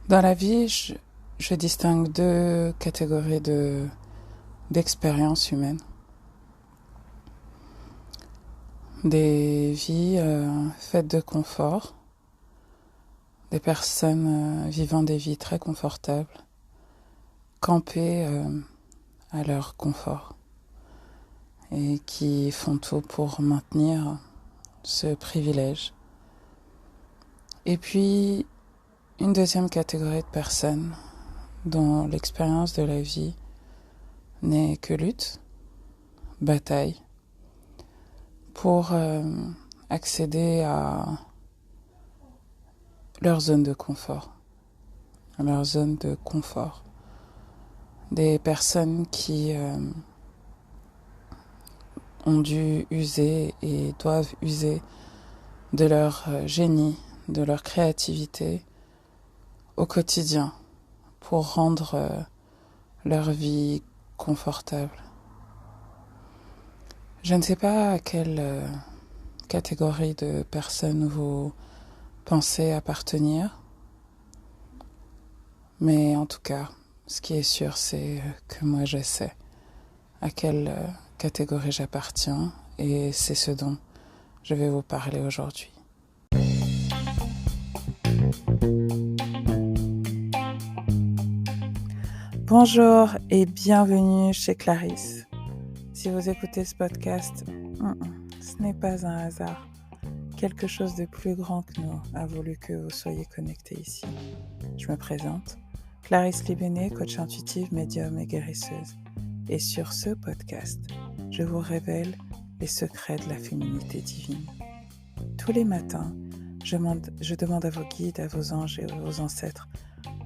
Dans la vie, je distingue deux catégories d'expériences humaines. Des vies faites de confort, des personnes vivant des vies très confortables, campées à leur confort et qui font tout pour maintenir ce privilège. Et puis, une deuxième catégorie de personnes dont l'expérience de la vie n'est que lutte, bataille, pour accéder à leur zone de confort, à leur zone de confort. Des personnes qui ont dû user et doivent user de leur génie, de leur créativité au quotidien pour rendre leur vie confortable. Je ne sais pas à quelle catégorie de personnes vous pensez appartenir, mais en tout cas, ce qui est sûr, c'est que moi je sais à quelle catégorie j'appartiens et c'est ce dont je vais vous parler aujourd'hui. Bonjour et bienvenue chez Clarisse. Si vous écoutez ce podcast, ce n'est pas un hasard. Quelque chose de plus grand que nous a voulu que vous soyez connectés ici. Je me présente, Clarisse Libéné, coach intuitive, médium et guérisseuse. Et sur ce podcast, je vous révèle les secrets de la féminité divine. Tous les matins, je demande à vos guides, à vos anges et à vos ancêtres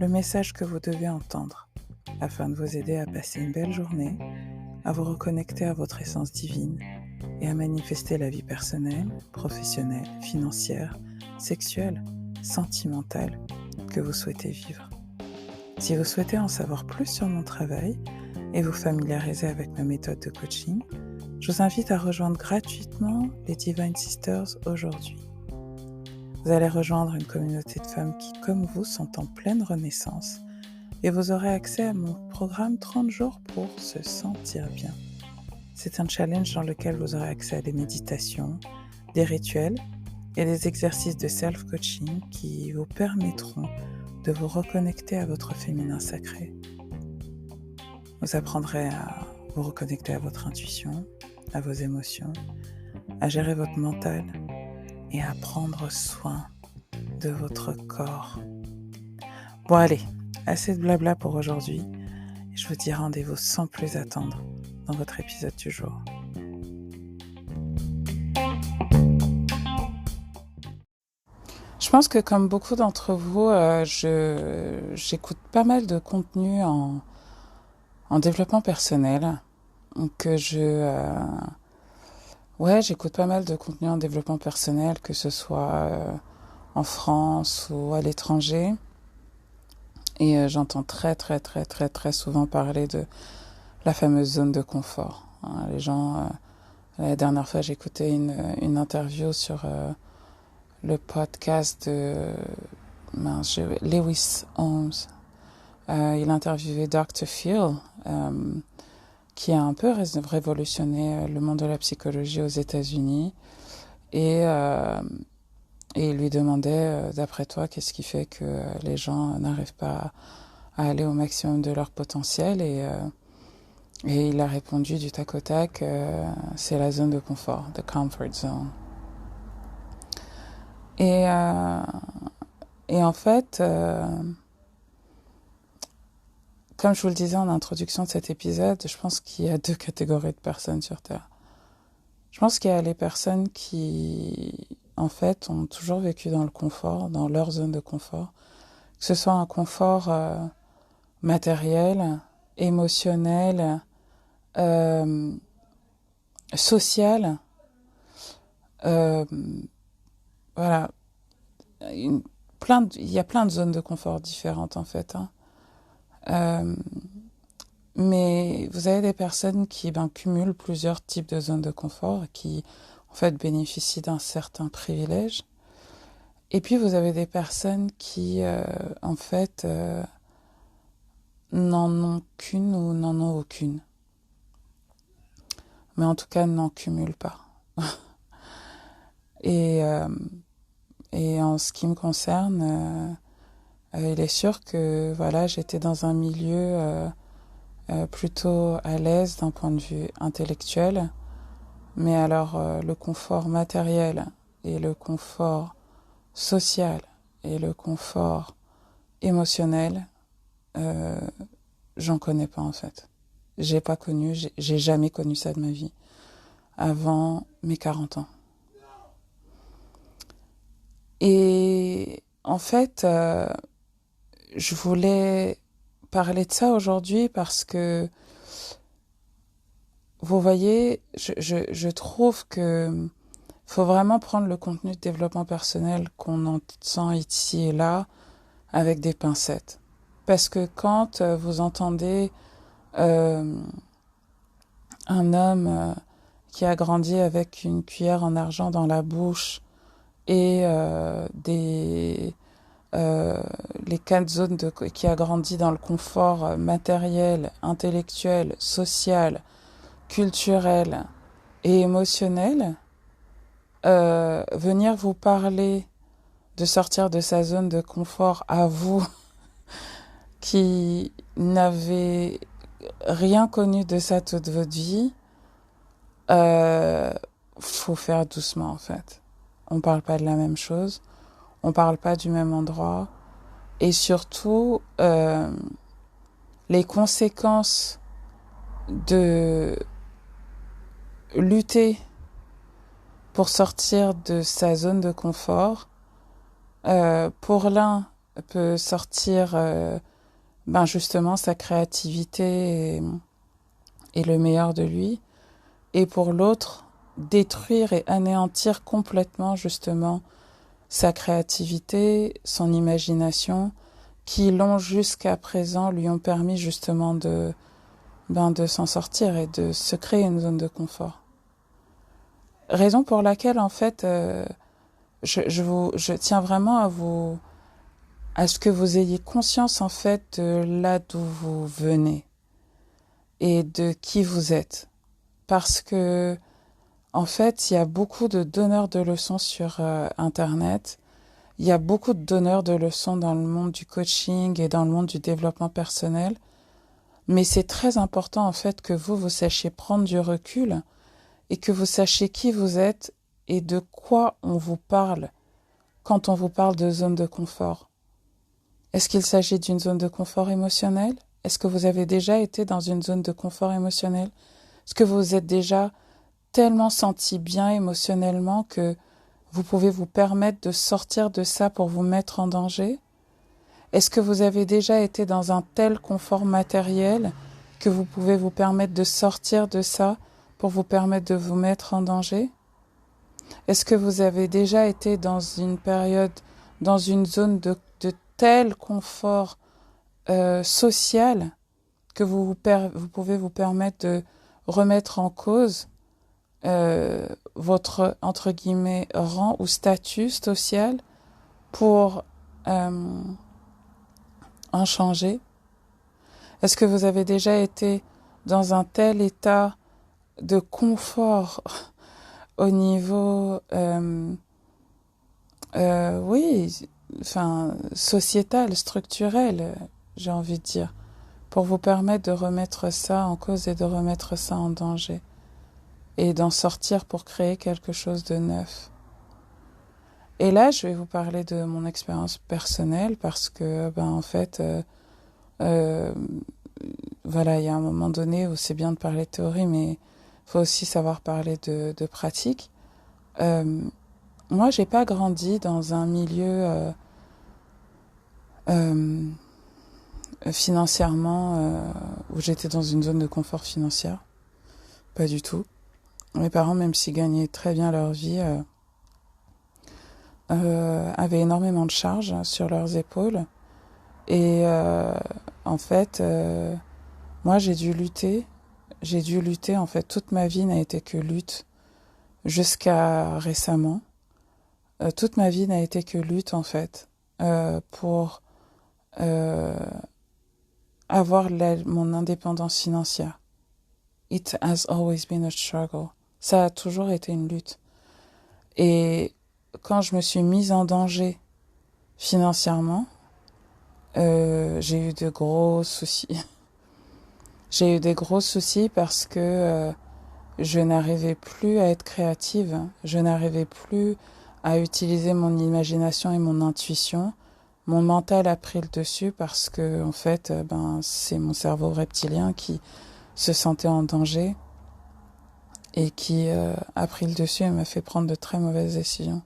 le message que vous devez entendre afin de vous aider à passer une belle journée, à vous reconnecter à votre essence divine et à manifester la vie personnelle, professionnelle, financière, sexuelle, sentimentale que vous souhaitez vivre. Si vous souhaitez en savoir plus sur mon travail et vous familiariser avec ma méthode de coaching, je vous invite à rejoindre gratuitement les Divine Sisters aujourd'hui. Vous allez rejoindre une communauté de femmes qui, comme vous, sont en pleine renaissance et vous aurez accès à mon programme 30 jours pour se sentir bien. C'est un challenge dans lequel vous aurez accès à des méditations, des rituels et des exercices de self-coaching qui vous permettront de vous reconnecter à votre féminin sacré. Vous apprendrez à vous reconnecter à votre intuition, à vos émotions, à gérer votre mental et à prendre soin de votre corps. Bon allez, assez de blabla pour aujourd'hui. Je vous dis rendez-vous sans plus attendre dans votre épisode du jour. Je pense que comme beaucoup d'entre vous, j'écoute pas mal de contenu en développement personnel. J'écoute pas mal de contenu en développement personnel, que ce soit en France ou à l'étranger. Et j'entends très très très très très souvent parler de la fameuse zone de confort. Les gens, la dernière fois, j'écoutais une interview sur le podcast de Lewis Holmes. Il interviewait Dr. Phil, qui a un peu révolutionné le monde de la psychologie aux États-Unis. Et il lui demandait, d'après toi, qu'est-ce qui fait que les gens n'arrivent pas à aller au maximum de leur potentiel. Et il a répondu du tac au tac, c'est la zone de confort, the comfort zone. Et en fait, comme je vous le disais en introduction de cet épisode, je pense qu'il y a deux catégories de personnes sur Terre. Je pense qu'il y a les personnes qui, en fait, ont toujours vécu dans le confort, dans leur zone de confort, que ce soit un confort matériel, émotionnel, social, voilà. Il y a plein de zones de confort différentes, en fait. Mais vous avez des personnes qui cumulent plusieurs types de zones de confort et qui, en fait, bénéficient d'un certain privilège. Et puis vous avez des personnes qui, en fait, n'en ont qu'une ou n'en ont aucune. Mais en tout cas, n'en cumulent pas. Et, euh, et en ce qui me concerne, il est sûr que voilà, j'étais dans un milieu plutôt à l'aise d'un point de vue intellectuel. Mais alors, le confort matériel et le confort social et le confort émotionnel, euh, j'en connais pas en fait. J'ai pas connu, j'ai jamais connu ça de ma vie avant mes 40 ans. Et en fait, je voulais parler de ça aujourd'hui parce que, vous voyez, je trouve que faut vraiment prendre le contenu de développement personnel qu'on entend ici et là avec des pincettes. Parce que quand vous entendez euh, un homme qui a grandi avec une cuillère en argent dans la bouche et les 4 zones qui a grandi dans le confort matériel, intellectuel, social, culturel et émotionnel, venir vous parler de sortir de sa zone de confort à vous qui n'avez rien connu de ça toute votre vie, faut faire doucement en fait. On parle pas de la même chose, on parle pas du même endroit, et surtout les conséquences de lutter pour sortir de sa zone de confort. Pour l'un, peut sortir justement sa créativité et le meilleur de lui, et pour l'autre, détruire et anéantir complètement justement sa créativité, son imagination, qui l'ont jusqu'à présent lui ont permis justement de s'en sortir et de se créer une zone de confort. Raison pour laquelle en fait je tiens vraiment à ce que vous ayez conscience en fait de là d'où vous venez et de qui vous êtes, parce que en fait il y a beaucoup de donneurs de leçons sur internet, il y a beaucoup de donneurs de leçons dans le monde du coaching et dans le monde du développement personnel, mais c'est très important en fait que vous sachiez prendre du recul et que vous sachiez qui vous êtes et de quoi on vous parle quand on vous parle de zone de confort. Est-ce qu'il s'agit d'une zone de confort émotionnel? Est-ce que vous avez déjà été dans une zone de confort émotionnel? Est-ce que vous vous êtes déjà tellement senti bien émotionnellement que vous pouvez vous permettre de sortir de ça pour vous mettre en danger? Est-ce que vous avez déjà été dans un tel confort matériel que vous pouvez vous permettre de sortir de ça pour vous permettre de vous mettre en danger? Est-ce que vous avez déjà été dans une période, dans une zone de tel confort social que vous pouvez vous permettre de remettre en cause votre, entre guillemets, rang ou statut social pour en changer? Est-ce que vous avez déjà été dans un tel état de confort au niveau, sociétal, structurel, j'ai envie de dire, pour vous permettre de remettre ça en cause et de remettre ça en danger et d'en sortir pour créer quelque chose de neuf? Et là, je vais vous parler de mon expérience personnelle parce que, en fait, voilà, il y a un moment donné où c'est bien de parler de théorie, mais il faut aussi savoir parler de pratique. Moi, j'ai pas grandi dans un milieu financièrement où j'étais dans une zone de confort financière. Pas du tout. Mes parents, même s'ils gagnaient très bien leur vie, avaient énormément de charges sur leurs épaules. Et en fait, moi, j'ai dû lutter. En fait, toute ma vie n'a été que lutte jusqu'à récemment. toute ma vie n'a été que lutte en fait pour avoir mon indépendance financière. It has always been a struggle. Ça a toujours été une lutte. Et quand je me suis mise en danger financièrement, j'ai eu de gros soucis. J'ai eu des gros soucis parce que je n'arrivais plus à être créative. Je n'arrivais plus à utiliser mon imagination et mon intuition. Mon mental a pris le dessus parce que, en fait, c'est mon cerveau reptilien qui se sentait en danger et qui a pris le dessus et m'a fait prendre de très mauvaises décisions.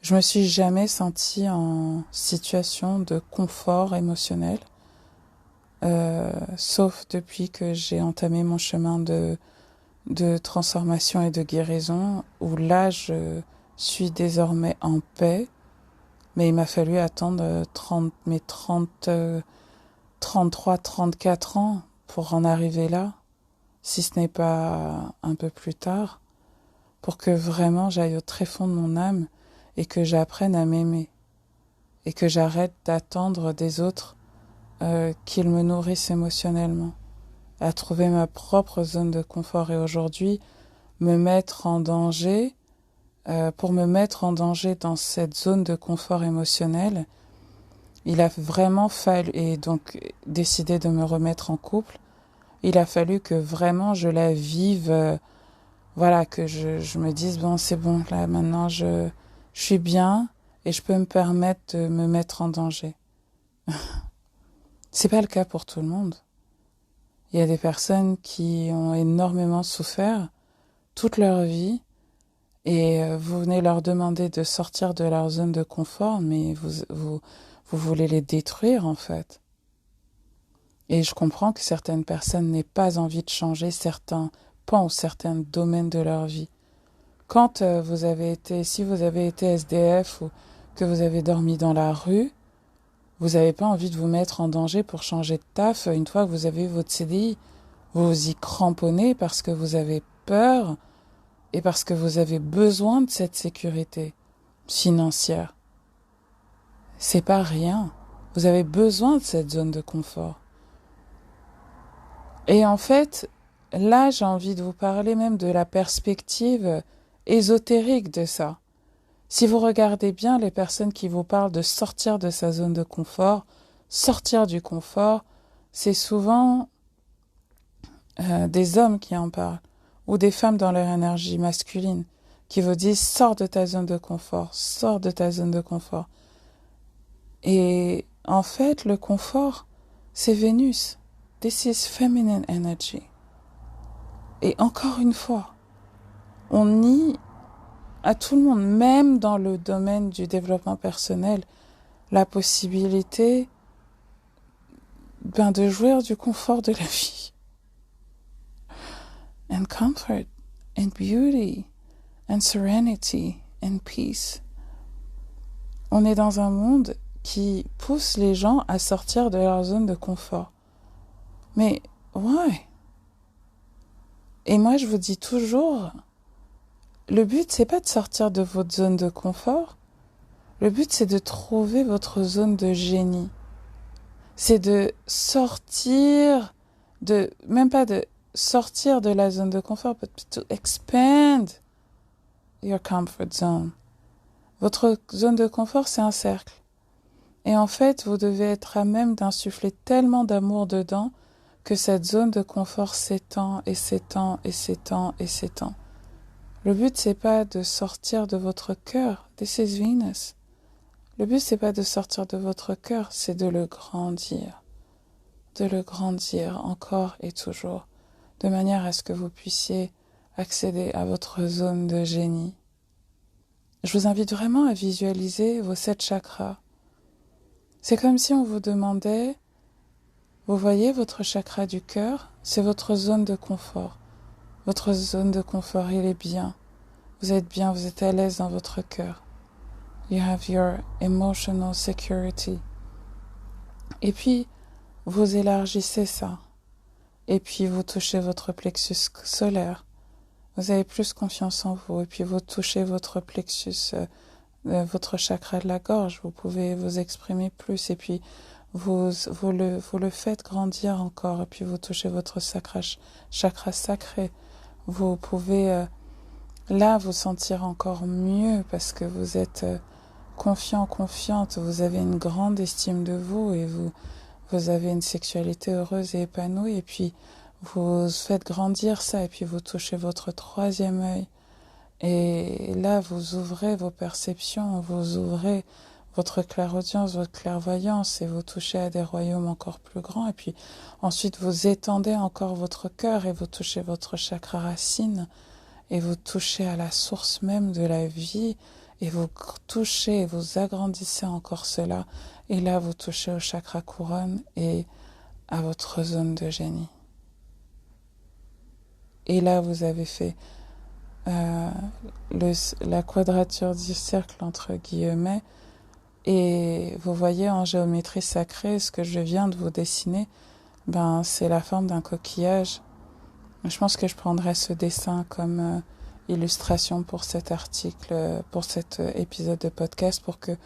Je me suis jamais sentie en situation de confort émotionnel, sauf depuis que j'ai entamé mon chemin de transformation et de guérison, où là, je suis désormais en paix, mais il m'a fallu attendre 33, 34 ans pour en arriver là, si ce n'est pas un peu plus tard, pour que vraiment j'aille au tréfonds de mon âme et que j'apprenne à m'aimer et que j'arrête d'attendre des autres qu'ils me nourrissent émotionnellement, à trouver ma propre zone de confort. Et aujourd'hui, me mettre en danger, pour me mettre en danger dans cette zone de confort émotionnel, il a vraiment fallu, et donc décider de me remettre en couple, il a fallu que vraiment je la vive, que je me dise, bon, c'est bon, là maintenant je suis bien et je peux me permettre de me mettre en danger. C'est pas le cas pour tout le monde. Il y a des personnes qui ont énormément souffert toute leur vie et vous venez leur demander de sortir de leur zone de confort, mais vous voulez les détruire en fait. Et je comprends que certaines personnes n'aient pas envie de changer certains pans ou certains domaines de leur vie. Quand si vous avez été SDF ou que vous avez dormi dans la rue, vous n'avez pas envie de vous mettre en danger pour changer de taf une fois que vous avez eu votre CDI. Vous vous y cramponnez parce que vous avez peur et parce que vous avez besoin de cette sécurité financière. C'est pas rien. Vous avez besoin de cette zone de confort. Et en fait, là, j'ai envie de vous parler même de la perspective ésotérique de ça. Si vous regardez bien les personnes qui vous parlent de sortir de sa zone de confort, sortir du confort, c'est souvent des hommes qui en parlent, ou des femmes dans leur énergie masculine, qui vous disent « sors de ta zone de confort, sors de ta zone de confort ». Et en fait, le confort, c'est Vénus. This is feminine energy. Et encore une fois, on nie à tout le monde, même dans le domaine du développement personnel, la possibilité de jouir du confort de la vie. And comfort, and beauty, and serenity, and peace. On est dans un monde qui pousse les gens à sortir de leur zone de confort. Mais why? Et moi, je vous dis toujours, le but, c'est pas de sortir de votre zone de confort. Le but, c'est de trouver votre zone de génie. C'est de sortir même pas de sortir de la zone de confort, but to expand your comfort zone. Votre zone de confort, c'est un cercle. Et en fait, vous devez être à même d'insuffler tellement d'amour dedans que cette zone de confort s'étend et s'étend et s'étend et s'étend. Le but, c'est pas de sortir de votre cœur. This is Venus. Le but, c'est pas de sortir de votre cœur, c'est de le grandir. De le grandir encore et toujours, de manière à ce que vous puissiez accéder à votre zone de génie. Je vous invite vraiment à visualiser vos 7 chakras. C'est comme si on vous demandait, vous voyez votre chakra du cœur, c'est votre zone de confort. Votre zone de confort, il est bien. Vous êtes bien, vous êtes à l'aise dans votre cœur. You have your emotional security. Et puis, vous élargissez ça. Et puis, vous touchez votre plexus solaire. vous avez plus confiance en vous. Et puis vous touchez votre plexus, votre chakra de la gorge, vous pouvez vous exprimer plus. Et puis vous le faites grandir encore. Et puis vous touchez votre chakra sacré. Vous pouvez là vous sentir encore mieux parce que vous êtes confiant, confiante. Vous avez une grande estime de vous et vous avez une sexualité heureuse et épanouie. Et puis vous faites grandir ça. Et puis vous touchez votre troisième œil. Et là, vous ouvrez vos perceptions, vous ouvrez votre clairaudience, votre clairvoyance et vous touchez à des royaumes encore plus grands. Et puis ensuite, vous étendez encore votre cœur et vous touchez votre chakra racine et vous touchez à la source même de la vie et vous touchez et vous agrandissez encore cela. Et là, vous touchez au chakra couronne et à votre zone de génie. Et là, vous avez fait la quadrature du cercle entre guillemets et vous voyez en géométrie sacrée ce que je viens de vous dessiner, c'est la forme d'un coquillage. Je pense que je prendrai ce dessin comme illustration pour cet article, pour cet épisode de podcast, pour que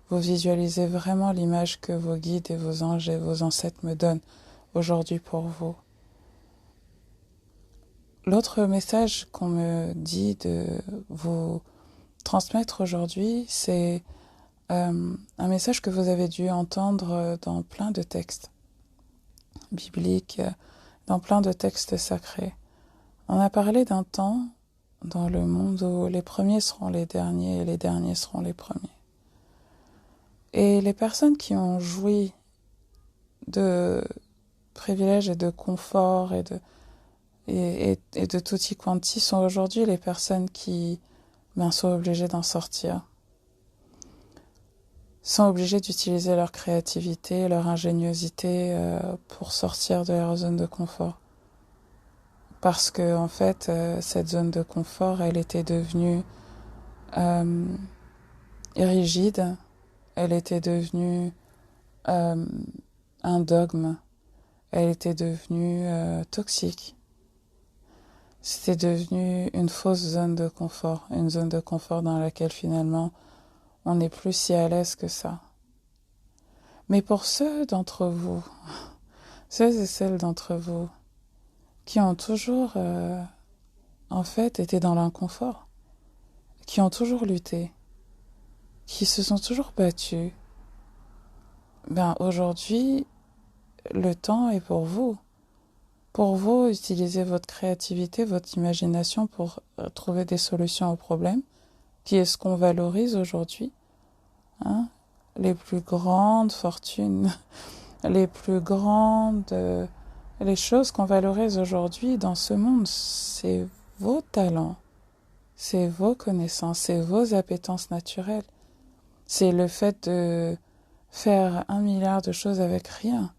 vous visualisez vraiment l'image que vos guides et vos anges et vos ancêtres me donnent aujourd'hui pour vous. L'autre message qu'on me dit de vous transmettre aujourd'hui, c'est un message que vous avez dû entendre dans plein de textes bibliques, dans plein de textes sacrés. On a parlé d'un temps dans le monde où les premiers seront les derniers et les derniers seront les premiers. Et les personnes qui ont joui de privilèges et de confort et de tutti quanti sont aujourd'hui les personnes qui sont obligées d'en sortir, sont obligées d'utiliser leur créativité, leur ingéniosité pour sortir de leur zone de confort. Parce que en fait, cette zone de confort, elle était devenue rigide, elle était devenue un dogme, elle était devenue toxique. C'était devenu une fausse zone de confort, une zone de confort dans laquelle finalement on n'est plus si à l'aise que ça. Mais pour ceux d'entre vous, ceux et celles d'entre vous qui ont toujours en fait été dans l'inconfort, qui ont toujours lutté, qui se sont toujours battus, aujourd'hui le temps est pour vous. Pour vous, utilisez votre créativité, votre imagination pour trouver des solutions aux problèmes, qui est ce qu'on valorise aujourd'hui. Les plus grandes fortunes, les plus grandes... les choses qu'on valorise aujourd'hui dans ce monde, c'est vos talents, c'est vos connaissances, c'est vos appétences naturelles. C'est le fait de faire 1 milliard de choses avec rien.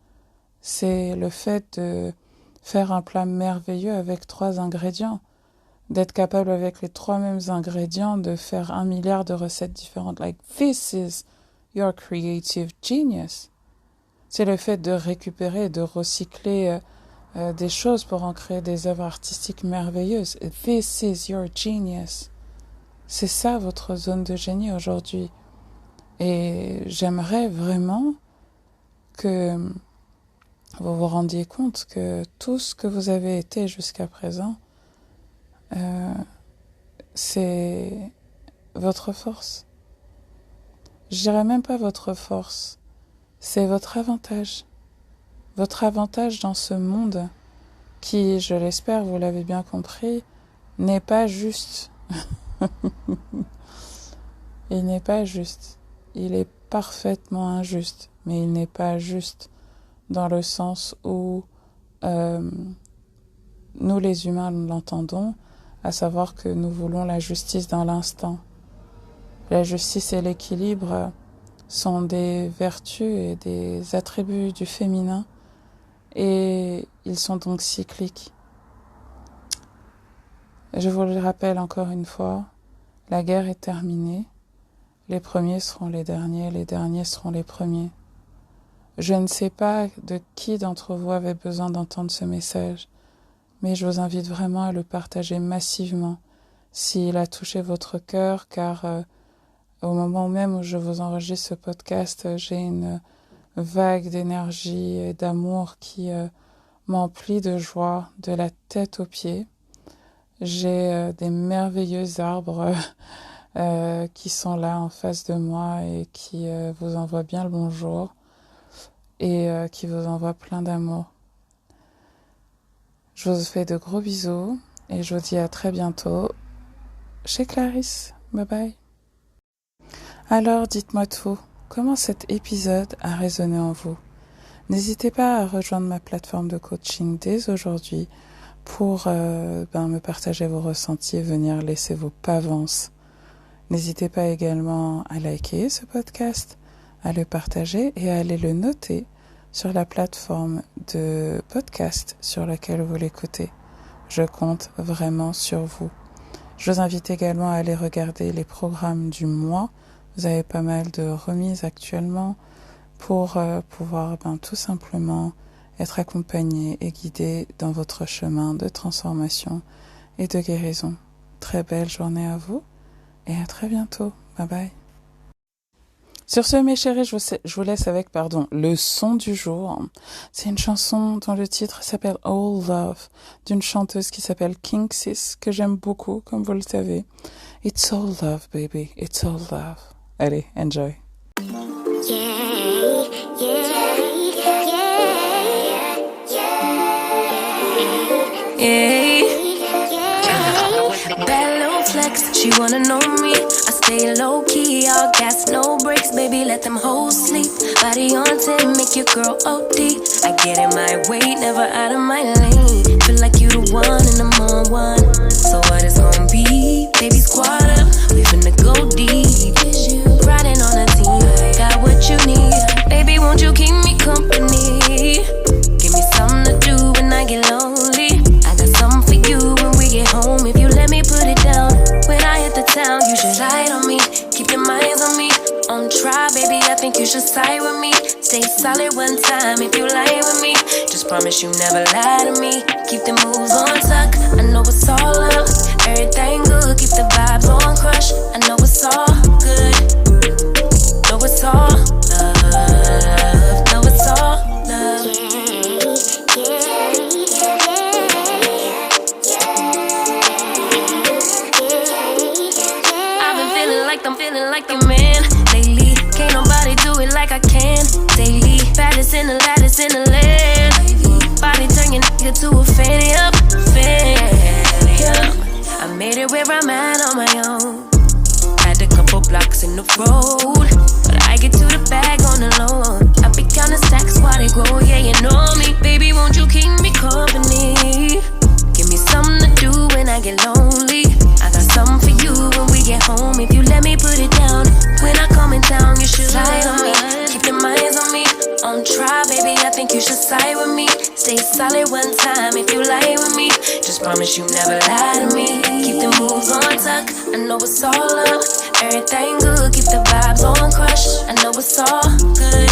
C'est le fait de faire un plat merveilleux avec 3 ingrédients, d'être capable avec les 3 mêmes ingrédients de faire 1 milliard de recettes différentes. Like, this is your creative genius. C'est le fait de récupérer et de recycler des choses pour en créer des œuvres artistiques merveilleuses. This is your genius. C'est ça votre zone de génie aujourd'hui. Et j'aimerais vraiment que vous vous rendiez compte que tout ce que vous avez été jusqu'à présent, c'est votre force. Je dirais même pas votre force, c'est votre avantage. Votre avantage dans ce monde qui, je l'espère, vous l'avez bien compris, n'est pas juste. Il n'est pas juste. Il est parfaitement injuste, mais il n'est pas juste dans le sens où nous les humains l'entendons, à savoir que nous voulons la justice dans l'instant. La justice et l'équilibre sont des vertus et des attributs du féminin et ils sont donc cycliques. Je vous le rappelle encore une fois, la guerre est terminée, les premiers seront les derniers seront les premiers. Je ne sais pas de qui d'entre vous avait besoin d'entendre ce message, mais je vous invite vraiment à le partager massivement s'il a touché votre cœur, car au moment même où je vous enregistre ce podcast, j'ai une vague d'énergie et d'amour qui m'emplit de joie de la tête aux pieds. J'ai des merveilleux arbres qui sont là en face de moi et qui vous envoient bien le bonjour et qui vous envoient plein d'amour. Je vous fais de gros bisous et je vous dis à très bientôt chez Clarisse. Bye bye. Alors, dites-moi tout. Comment cet épisode a résonné en vous? N'hésitez pas à rejoindre ma plateforme de coaching dès aujourd'hui pour me partager vos ressentis et venir laisser vos pavances. N'hésitez pas également à liker ce podcast, à le partager et à aller le noter sur la plateforme de podcast sur laquelle vous l'écoutez. Je compte vraiment sur vous. Je vous invite également à aller regarder les programmes du mois. Vous avez pas mal de remises actuellement pour pouvoir tout simplement être accompagné et guidé dans votre chemin de transformation et de guérison. Très belle journée à vous et à très bientôt. Bye bye. Sur ce, mes chéris, je vous laisse avec, le son du jour. C'est une chanson dont le titre s'appelle All Love, d'une chanteuse qui s'appelle King Sis, que j'aime beaucoup, comme vous le savez. It's all love, baby. It's all love. Allez, enjoy. Bad little flex, she wanna know me. I stay low key, all gas, no brakes, baby, let them hoes sleep. Body on 10, make your girl OD. I get in my way, never out of my lane. Feel like you the one and I'm on one. So what it's gonna be? Baby, squad up, we finna go deep. Riding on a team, got what you need. Baby, won't you keep me company? Give me something to do when I get lonely. I got something for you when we get home. If you let me put it down, when I hit the town, you should ride on me. Keep your minds on me. On try, baby, I think you should side with me. Stay solid one time if you lie with me. Just promise you never lie to me. Keep the moves on tuck, I know it's all love. Everything good, keep the vibes on crush. I know it's all good. Know it's all love. Know it's all love. I've been feeling like I'm feeling like your man lately. Can't nobody do it like I can daily. Baddest in the lattice in the land. Body turn your nigga to a fan up, I made it where I'm at on my own. Had a couple blocks in the road, but I get to the bag on the low. I be counting stacks while they grow, yeah, you know me. Baby, won't you keep me company? Give me something to do when I get lonely. I got something for you when we get home. If you let me put it down, when I come in town, you should slide on me. Keep your minds on me. On try, baby, I think you should side with me. Stay solid one time if you lie with me. Just promise you never lie to me. Keep the moves on tuck, I know it's all love. Everything good, keep the vibes on crush. I know it's all good.